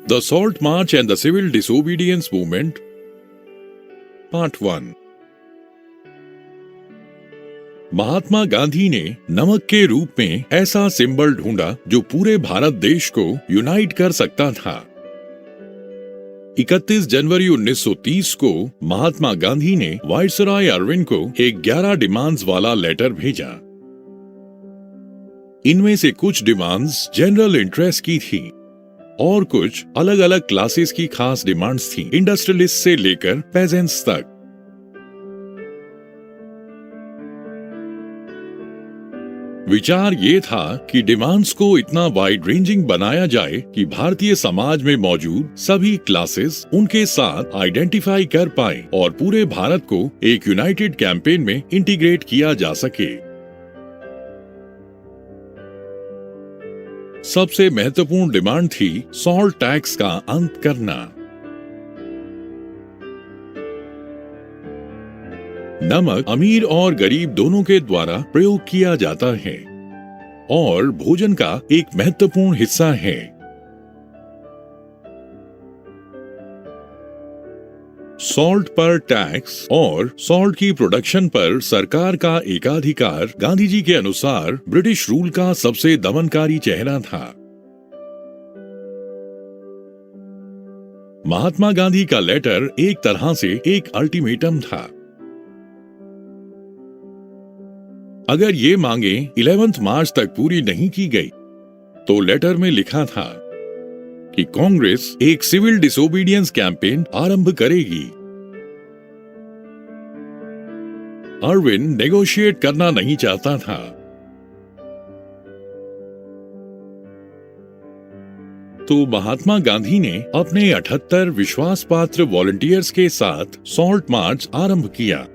The Salt March and the Civil Disobedience Movement, Part 1। Mahatma Gandhi ने नमक के रूप में ऐसा सिंबल ढूंढा जो पूरे भारत देश को यूनाइट कर सकता था। 31 जनवरी 1930 को महात्मा गांधी ने वायसराय अरविंद को एक 11 डिमांड्स वाला लेटर भेजा। इनमें से कुछ डिमांड्स जनरल इंटरेस्ट की थी और कुछ अलग अलग क्लासेस की खास डिमांड्स थी, इंडस्ट्रियलिस्ट से लेकर पेजेंट्स तक। विचार ये था कि डिमांड्स को इतना वाइड रेंजिंग बनाया जाए कि भारतीय समाज में मौजूद सभी क्लासेस उनके साथ आइडेंटिफाई कर पाए और पूरे भारत को एक यूनाइटेड कैंपेन में इंटीग्रेट किया जा सके। सबसे महत्वपूर्ण डिमांड थी सॉल्ट टैक्स का अंत करना। नमक अमीर और गरीब दोनों के द्वारा प्रयोग किया जाता है और भोजन का एक महत्वपूर्ण हिस्सा है। सॉल्ट पर टैक्स और सॉल्ट की प्रोडक्शन पर सरकार का एकाधिकार गांधी जी के अनुसार ब्रिटिश रूल का सबसे दमनकारी चेहरा था। महात्मा गांधी का लेटर एक तरह से एक अल्टीमेटम था। अगर ये मांगे 11 मार्च तक पूरी नहीं की गई तो लेटर में लिखा था कि कांग्रेस एक सिविल डिसोबीडियंस कैंपेन आरंभ करेगी। अरविंद नेगोशिएट करना नहीं चाहता था। तो महात्मा गांधी ने अपने 78 विश्वास पात्र वॉलंटियर्स के साथ सॉल्ट मार्च आरंभ किया।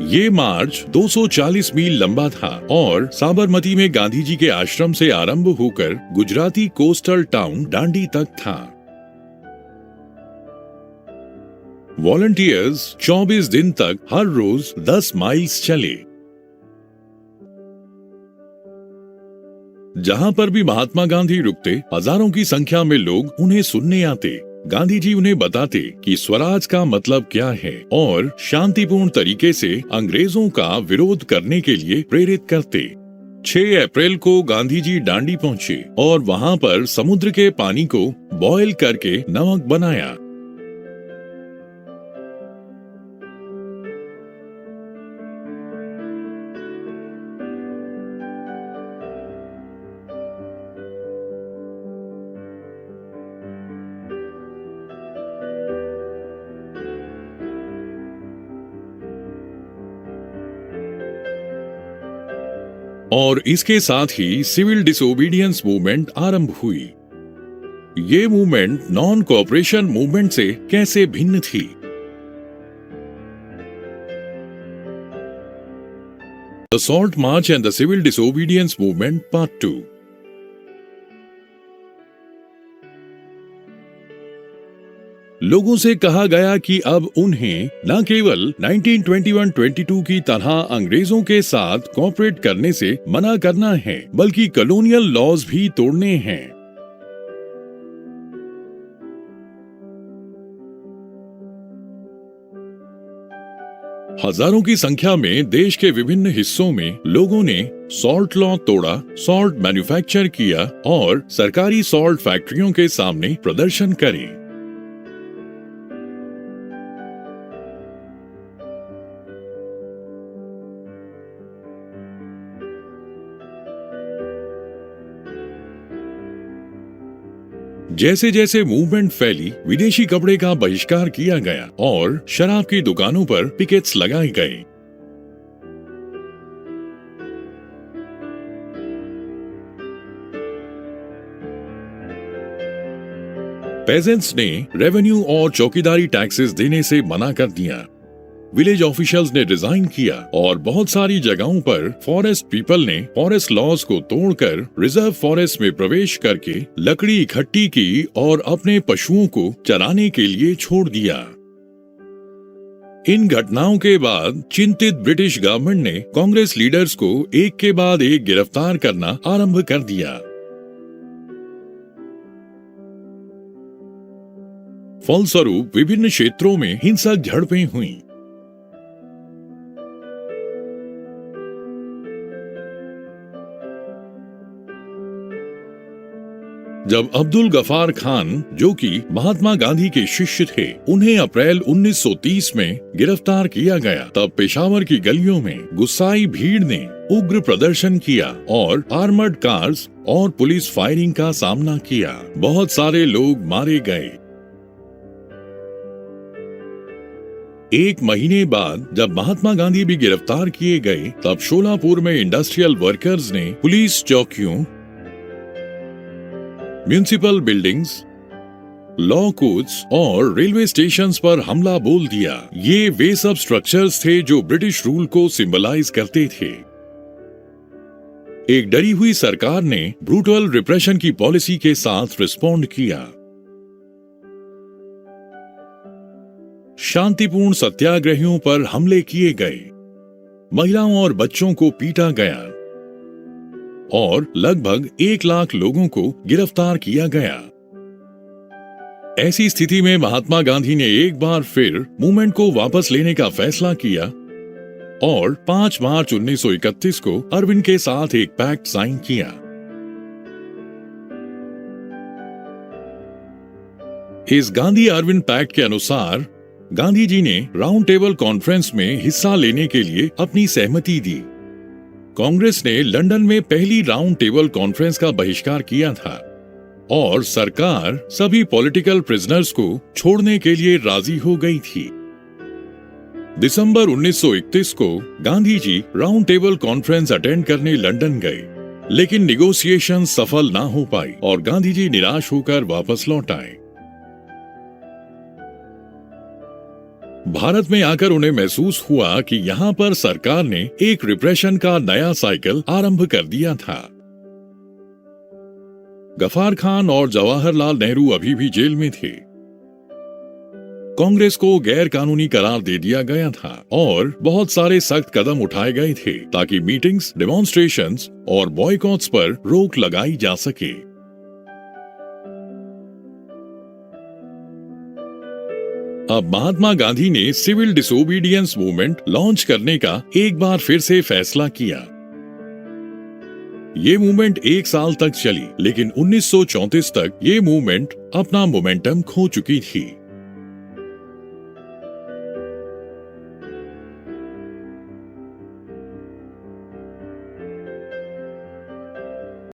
ये मार्च 240 मील लंबा था और साबरमती में गांधी जी के आश्रम से आरंभ होकर गुजराती कोस्टल टाउन डांडी तक था। वॉलंटियर्स 24 दिन तक हर रोज 10 माइल्स चले। जहां पर भी महात्मा गांधी रुकते, हजारों की संख्या में लोग उन्हें सुनने आते। गांधी जी उन्हें बताते कि स्वराज का मतलब क्या है और शांतिपूर्ण तरीके से अंग्रेजों का विरोध करने के लिए प्रेरित करते। 6 अप्रैल को गांधी जी डांडी पहुंचे और वहां पर समुद्र के पानी को बॉयल करके नमक बनाया। और इसके साथ ही सिविल डिसोबीडियंस मूवमेंट आरंभ हुई। ये मूवमेंट नॉन कोऑपरेशन मूवमेंट से कैसे भिन्न थी? The salt march and the civil disobedience movement part 2। लोगों से कहा गया कि अब उन्हें न केवल 1921-22 की तरह अंग्रेजों के साथ कोऑपरेट करने से मना करना है, बल्कि कॉलोनियल लॉज भी तोड़ने हैं। हजारों की संख्या में देश के विभिन्न हिस्सों में लोगों ने सॉल्ट लॉ तोड़ा, सॉल्ट मैन्युफैक्चर किया और सरकारी सॉल्ट फैक्ट्रियों के सामने प्रदर्शन करे। जैसे जैसे मूवमेंट फैली, विदेशी कपड़े का बहिष्कार किया गया और शराब की दुकानों पर पिकेट्स लगाए गए। पेजेंट्स ने रेवेन्यू और चौकीदारी टैक्सेस देने से मना कर दिया। विलेज ऑफिशियल्स ने रिजाइन किया और बहुत सारी जगहों पर फॉरेस्ट पीपल ने फॉरेस्ट लॉज को तोड़कर रिजर्व फॉरेस्ट में प्रवेश करके लकड़ी इकट्ठी की और अपने पशुओं को चराने के लिए छोड़ दिया। इन घटनाओं के बाद चिंतित ब्रिटिश गवर्नमेंट ने कांग्रेस लीडर्स को एक के बाद एक गिरफ्तार करना आरंभ कर दिया। फलस्वरूप विभिन्न क्षेत्रों में हिंसक झड़पें हुईं। जब अब्दुल गफार खान, जो कि महात्मा गांधी के शिष्य थे, उन्हें अप्रैल 1930 में गिरफ्तार किया गया, तब पेशावर की गलियों में गुस्साई भीड़ ने उग्र प्रदर्शन किया और आर्मर्ड कार्स और पुलिस फायरिंग का सामना किया। बहुत सारे लोग मारे गए। एक महीने बाद जब महात्मा गांधी भी गिरफ्तार किए गए, तब शोलापुर में इंडस्ट्रियल वर्कर्स ने पुलिस चौकियों, म्युनिसिपल बिल्डिंग्स, लॉ कोर्ट्स और रेलवे स्टेशंस पर हमला बोल दिया। ये वे सब स्ट्रक्चर्स थे जो ब्रिटिश रूल को सिंबलाइज करते थे। एक डरी हुई सरकार ने ब्रूटल रिप्रेशन की पॉलिसी के साथ रिस्पॉन्ड किया। शांतिपूर्ण सत्याग्रहियों पर हमले किए गए, महिलाओं और बच्चों को पीटा गया और लगभग 1 लाख लोगों को गिरफ्तार किया गया। ऐसी स्थिति में महात्मा गांधी ने एक बार फिर मूवमेंट को वापस लेने का फैसला किया और 5 मार्च 1931 को अरविंद के साथ एक पैक्ट साइन किया। इस गांधी अरविंद पैक्ट के अनुसार गांधी जी ने राउंड टेबल कॉन्फ्रेंस में हिस्सा लेने के लिए अपनी सहमति दी। कांग्रेस ने लंदन में पहली राउंड टेबल कॉन्फ्रेंस का बहिष्कार किया था और सरकार सभी पॉलिटिकल प्रिजनर्स को छोड़ने के लिए राजी हो गई थी। दिसंबर 1931 को Gandhi ji round table conference attend करने लंदन गए, लेकिन निगोशिएशन सफल ना हो पाई और गांधी जी निराश होकर वापस लौट आए। भारत में आकर उन्हें महसूस हुआ कि यहाँ पर सरकार ने एक रिप्रेशन का नया साइकिल आरंभ कर दिया था। गफार खान और जवाहरलाल नेहरू अभी भी जेल में थे। कांग्रेस को गैर कानूनी करार दे दिया गया था और बहुत सारे सख्त कदम उठाए गए थे ताकि मीटिंग्स, डेमोन्स्ट्रेशंस और बॉयकॉट्स पर रोक लगाई जा सके। अब महात्मा गांधी ने सिविल डिसोबीडियंस मूवमेंट लॉन्च करने का एक बार फिर से फैसला किया। ये मूवमेंट 1 साल तक चली, लेकिन 1934 तक ये मूवमेंट अपना मोमेंटम खो चुकी थी।